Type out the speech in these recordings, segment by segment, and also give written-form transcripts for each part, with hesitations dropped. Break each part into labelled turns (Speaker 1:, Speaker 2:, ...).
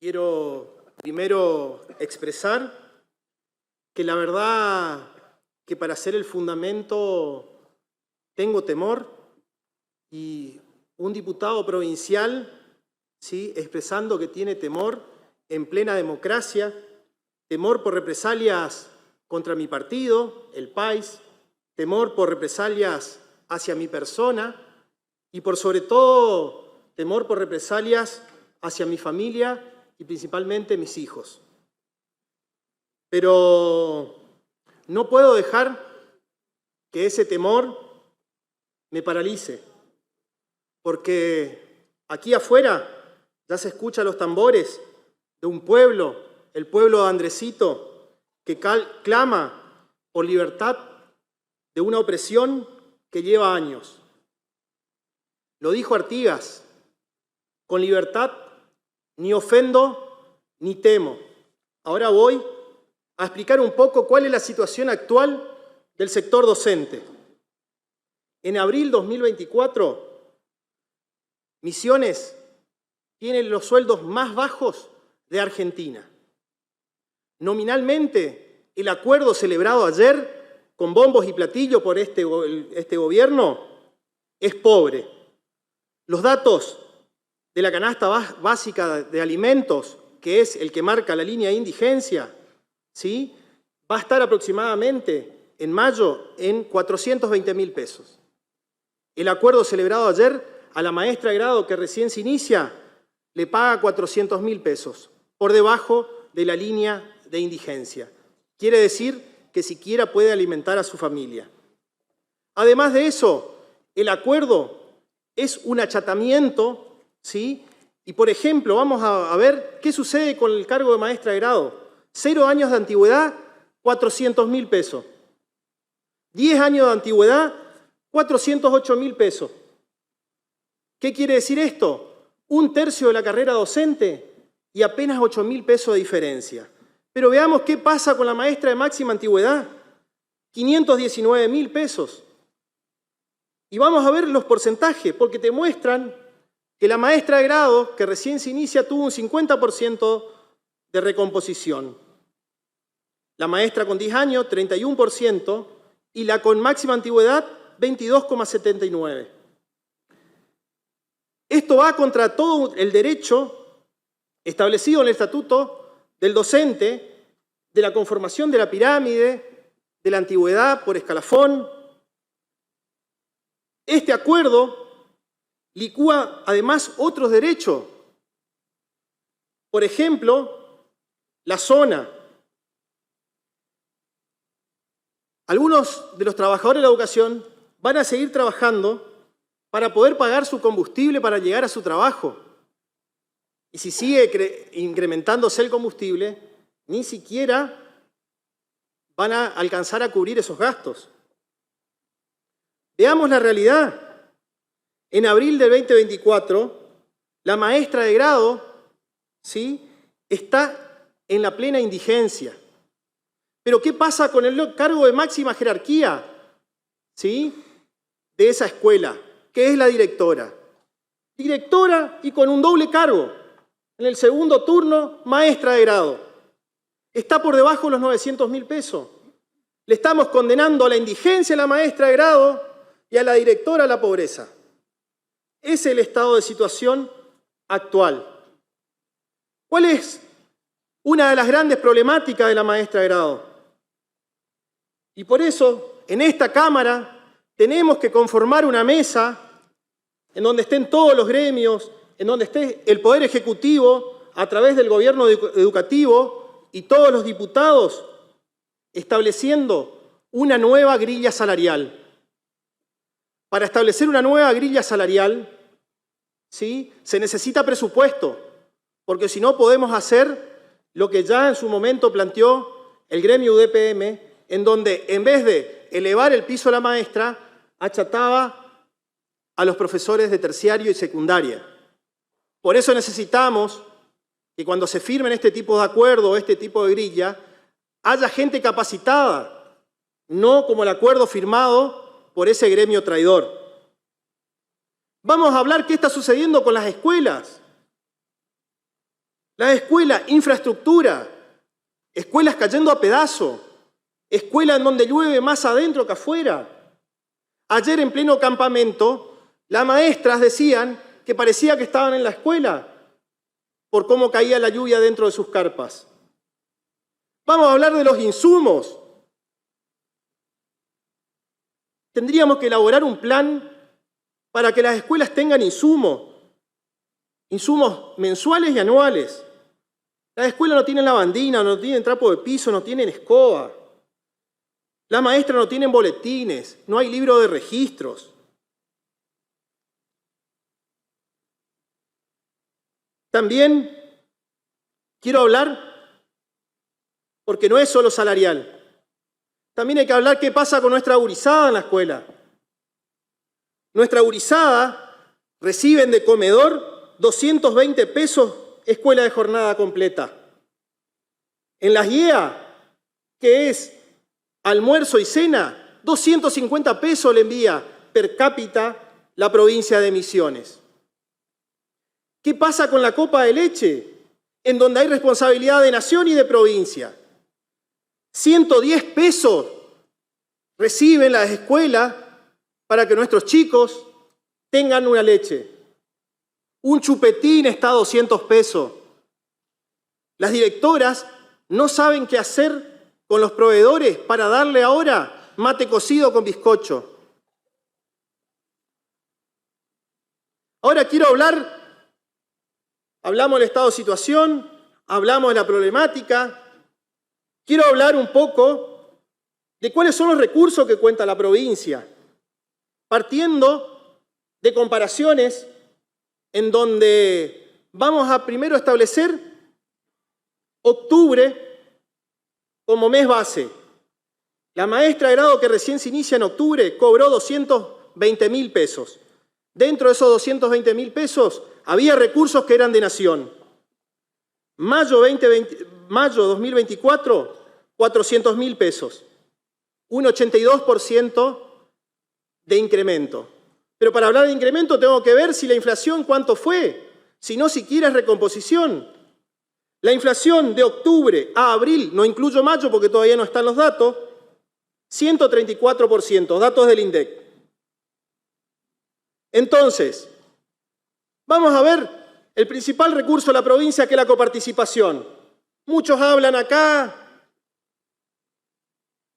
Speaker 1: Quiero primero expresar que la verdad que para hacer el fundamento tengo temor, y un diputado provincial, ¿sí?, expresando que tiene temor en plena democracia, temor por represalias contra mi partido, el PAIS, temor por represalias hacia mi persona y por sobre todo temor por represalias hacia mi familia y principalmente mis hijos. Pero no puedo dejar que ese temor me paralice, porque aquí afuera ya se escuchan los tambores de un pueblo, el pueblo de Andresito, que clama por libertad de una opresión que lleva años. Lo dijo Artigas: con libertad ni ofendo ni temo. Ahora voy a explicar un poco cuál es la situación actual del sector docente. En abril 2024, Misiones tiene los sueldos más bajos de Argentina. Nominalmente, el acuerdo celebrado ayer con bombos y platillos por este gobierno es pobre. Los datos de la canasta básica de alimentos, que es el que marca la línea de indigencia, ¿sí?, va a estar aproximadamente en mayo en 420.000 pesos. El acuerdo celebrado ayer a la maestra de grado que recién se inicia le paga 400.000 pesos, por debajo de la línea de indigencia. Quiere decir que siquiera puede alimentar a su familia. Además de eso, el acuerdo es un achatamiento, ¿sí? Y, por ejemplo, vamos a ver qué sucede con el cargo de maestra de grado. 0 años de antigüedad, 400.000 pesos. 10 años de antigüedad, 408.000 pesos. ¿Qué quiere decir esto? 1/3 de la carrera docente y apenas 8.000 pesos de diferencia. Pero veamos qué pasa con la maestra de máxima antigüedad. 519.000 pesos. Y vamos a ver los porcentajes, porque te muestran que la maestra de grado, que recién se inicia, tuvo un 50% de recomposición. La maestra con 10 años, 31%, y la con máxima antigüedad, 22,79%. Esto va contra todo el derecho establecido en el Estatuto del Docente, de la conformación de la pirámide, de la antigüedad por escalafón. Este acuerdo licúa además otros derechos. Por ejemplo, la zona. Algunos de los trabajadores de la educación van a seguir trabajando para poder pagar su combustible para llegar a su trabajo. Y si sigue incrementándose el combustible, ni siquiera van a alcanzar a cubrir esos gastos. Veamos la realidad. En abril del 2024, la maestra de grado, ¿sí?, está en la plena indigencia. Pero ¿qué pasa con el cargo de máxima jerarquía, ¿sí?, de esa escuela, que es la directora? Directora y con un doble cargo. En el segundo turno, maestra de grado. Está por debajo de los 900.000 pesos. Le estamos condenando a la indigencia a la maestra de grado y a la directora a la pobreza. Ese es el estado de situación actual. ¿Cuál es una de las grandes problemáticas de la maestra de grado? Y por eso, en esta Cámara, tenemos que conformar una mesa en donde estén todos los gremios, en donde esté el Poder Ejecutivo a través del Gobierno Educativo y todos los diputados, estableciendo una nueva grilla salarial. Para establecer una nueva grilla salarial, ¿sí?, se necesita presupuesto, porque si no podemos hacer lo que ya en su momento planteó el gremio UDPM, en donde en vez de elevar el piso a la maestra, achataba a los profesores de terciario y secundaria. Por eso necesitamos que cuando se firmen este tipo de acuerdo, este tipo de grilla, haya gente capacitada, no como el acuerdo firmado por ese gremio traidor. Vamos a hablar qué está sucediendo con las escuelas. La escuela, infraestructura, escuelas cayendo a pedazos, escuela en donde llueve más adentro que afuera. Ayer en pleno campamento, las maestras decían que parecía que estaban en la escuela por cómo caía la lluvia dentro de sus carpas. Vamos a hablar de los insumos. Tendríamos que elaborar un plan para que las escuelas tengan insumos mensuales y anuales. Las escuelas no tienen lavandina, no tienen trapo de piso, no tienen escoba. Las maestras no tienen boletines, no hay libro de registros. También quiero hablar, porque no es solo salarial, también hay que hablar qué pasa con nuestra gurizada en la escuela. Nuestra gurizada reciben de comedor 220 pesos escuela de jornada completa. En las IEA, que es almuerzo y cena, 250 pesos le envía per cápita la provincia de Misiones. ¿Qué pasa con la copa de leche? En donde hay responsabilidad de nación y de provincia. 110 pesos reciben las escuelas para que nuestros chicos tengan una leche. Un chupetín está a 200 pesos. Las directoras no saben qué hacer con los proveedores para darle ahora mate cocido con bizcocho. Ahora quiero hablamos del estado de situación, hablamos de la problemática, quiero hablar un poco de cuáles son los recursos que cuenta la provincia, partiendo de comparaciones en donde vamos a primero establecer octubre como mes base. La maestra de grado que recién se inicia en octubre cobró 220.000 pesos. Dentro de esos 220.000 pesos había recursos que eran de nación. Mayo 2024, 400.000 pesos. Un 82% de incremento. Pero para hablar de incremento tengo que ver si la inflación cuánto fue, si no siquiera es recomposición. La inflación de octubre a abril, no incluyo mayo porque todavía no están los datos, 134%, datos del INDEC. Entonces, vamos a ver el principal recurso de la provincia, que es la coparticipación. Muchos hablan acá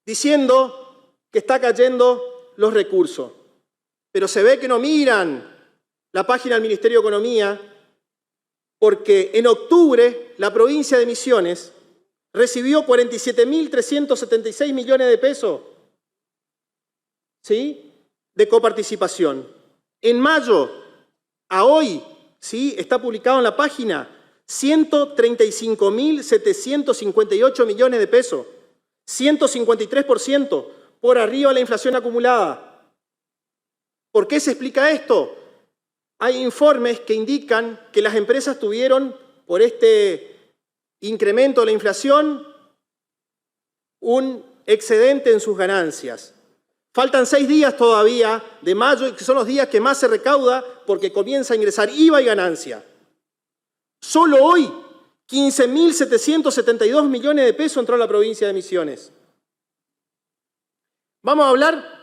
Speaker 1: diciendo que está cayendo los recursos, pero se ve que no miran la página del Ministerio de Economía, porque en octubre la provincia de Misiones recibió 47.376 millones de pesos, ¿sí?, de coparticipación. En mayo, a hoy, ¿sí?, está publicado en la página 135.758 millones de pesos, 153% por arriba de la inflación acumulada. ¿Por qué se explica esto? Hay informes que indican que las empresas tuvieron, por este incremento de la inflación, un excedente en sus ganancias. Faltan 6 días todavía de mayo, que son los días que más se recauda porque comienza a ingresar IVA y ganancia. Solo hoy, 15.772 millones de pesos entró a la provincia de Misiones. Vamos a hablar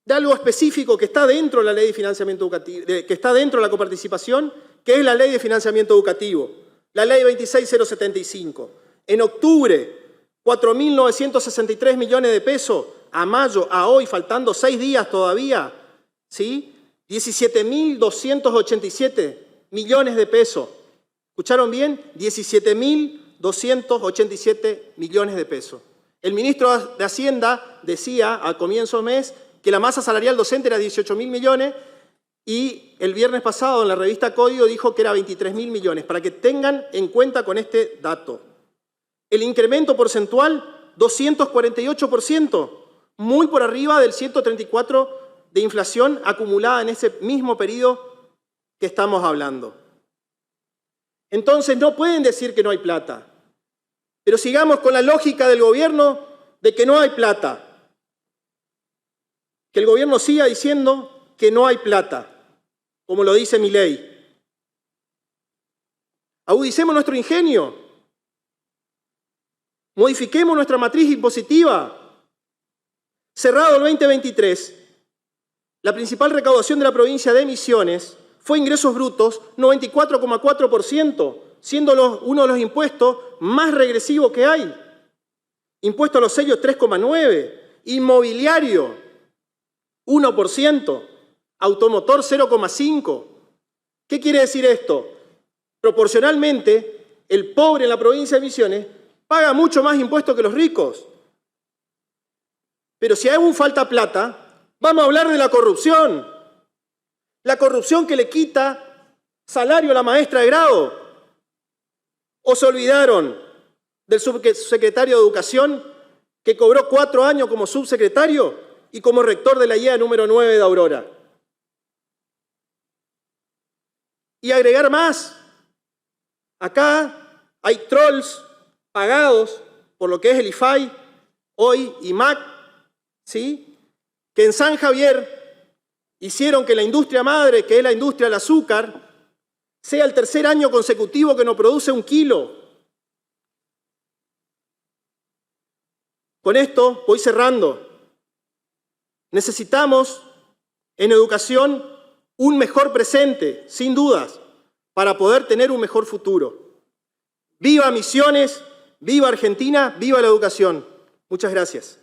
Speaker 1: de algo específico que está dentro de la ley de financiamiento educativo, que está dentro de la coparticipación, que es la ley de financiamiento educativo, la ley 26075. En octubre, 4.963 millones de pesos. A mayo, a hoy, faltando 6 días todavía, ¿sí?, 17.287 millones de pesos. ¿Escucharon bien? 17.287 millones de pesos. El ministro de Hacienda decía al comienzo del mes que la masa salarial docente era 18.000 millones y el viernes pasado en la revista Código dijo que era 23.000 millones, para que tengan en cuenta con este dato. El incremento porcentual, 248%. Muy por arriba del 134% de inflación acumulada en ese mismo periodo que estamos hablando. Entonces no pueden decir que no hay plata, pero sigamos con la lógica del gobierno de que no hay plata. Que el gobierno siga diciendo que no hay plata, como lo dice Milei. Agudicemos nuestro ingenio. Modifiquemos nuestra matriz impositiva. Cerrado el 2023, la principal recaudación de la provincia de Misiones fue ingresos brutos 94,4%, siendo uno de los impuestos más regresivos que hay. Impuesto a los sellos 3,9%, inmobiliario 1%, automotor 0,5%. ¿Qué quiere decir esto? Proporcionalmente, el pobre en la provincia de Misiones paga mucho más impuestos que los ricos. Pero si aún falta plata, vamos a hablar de la corrupción. La corrupción que le quita salario a la maestra de grado. ¿O se olvidaron del subsecretario de Educación que cobró 4 años como subsecretario y como rector de la IEA número 9 de Aurora? Y agregar más. Acá hay trolls pagados por lo que es el IFAI, hoy IMAC, ¿sí? Que en San Javier hicieron que la industria madre, que es la industria del azúcar, sea el tercer año consecutivo que no produce 1 kilo. Con esto voy cerrando. Necesitamos en educación un mejor presente, sin dudas, para poder tener un mejor futuro. ¡Viva Misiones! ¡Viva Argentina! ¡Viva la educación! Muchas gracias.